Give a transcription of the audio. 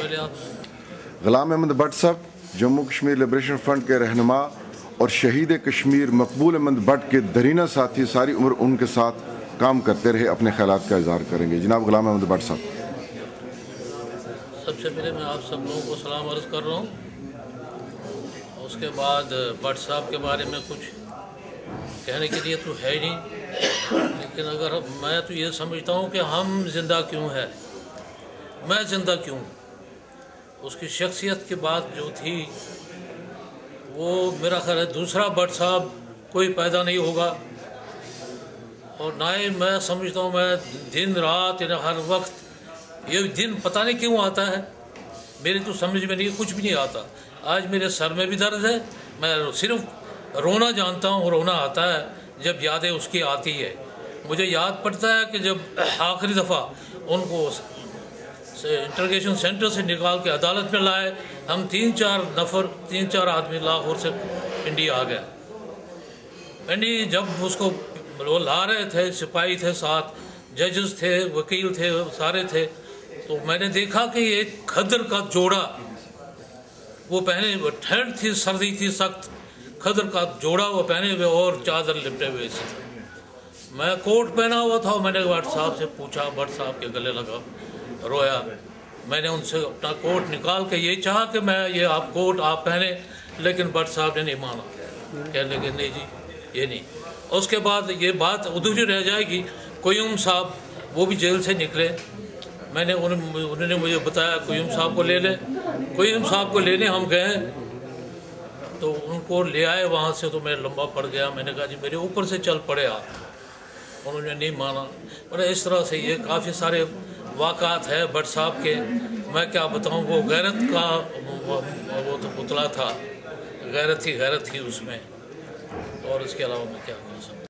मिला। गुलाम अहमद भट्ट साहब Jammu Kashmir liberation front के रहनुमा और शहीद कश्मीर मकबूल अहमद भट्ट के दरीना साथी सारी उम्र उनके साथ काम करते रहे, अपने ख्यालात का इजहार करेंगे। जनाब गुलाम अहमद भट्ट साहब। सबसे पहले मैं आप सब लोगों को सलाम अर्ज़ कर रहा हूँ। उसके बाद भट्ट साहब के बारे में कुछ कहने के लिए तो है ही नहीं, लेकिन अगर मैं तो ये समझता हूँ कि हम ज़िंदा क्यों है, मैं ज़िंदा क्यों, उसकी शख्सियत की बात जो थी वो मेरा ख्याल है दूसरा भट्ट साहब कोई पैदा नहीं होगा। और ना ही मैं समझता हूँ, मैं दिन रात हर वक्त ये दिन पता नहीं क्यों आता है, मेरी तो समझ में नहीं, कुछ भी नहीं आता। आज मेरे सर में भी दर्द है, मैं सिर्फ रोना जानता हूँ, रोना आता है जब यादें उसकी आती है। मुझे याद पड़ता है कि जब आखिरी दफ़ा उनको इंटरोगेशन सेंटर से निकाल के अदालत में लाए, हम 3-4 आदमी लाहौर से पिंडी आ गए। पिंडी जब उसको वो ला रहे थे, सिपाही थे साथ, जजेस थे, वकील थे, सारे थे, तो मैंने देखा कि एक खदर का जोड़ा वो पहने हुए, ठंड थी, सर्दी थी सख्त, खदर का जोड़ा वो पहने हुए और चादर लिपटे हुए थे। मैं कोट पहना हुआ था, मैंने भट्ट साहब से पूछा, भट्ट साहब के गले लगा, रोया। मैंने उनसे अपना कोट निकाल के ये चाहा कि मैं ये आप कोट आप पहने, लेकिन भट्ट साहब ने नहीं माना, कहने लगे नहीं जी ये नहीं। उसके बाद ये बात अधूरी रह जाएगी। क़य्यूम साहब वो भी जेल से निकले, मैंने उन्होंने मुझे बताया क़य्यूम साहब को ले लें। क़य्यूम साहब को लेने हम गए तो उनको ले आए वहाँ से, तो मैं लंबा पड़ गया। मैंने कहा जी मेरे ऊपर से चल पड़े आप, उन्होंने नहीं माना। और इस तरह से ये काफ़ी सारे वाक़ात है भट्ट साहब के, मैं क्या बताऊँ। वो गैरत का वो तो पुतला था, गैरत ही गैरत थी उसमें, और इसके अलावा मैं क्या कह सकता हूँ।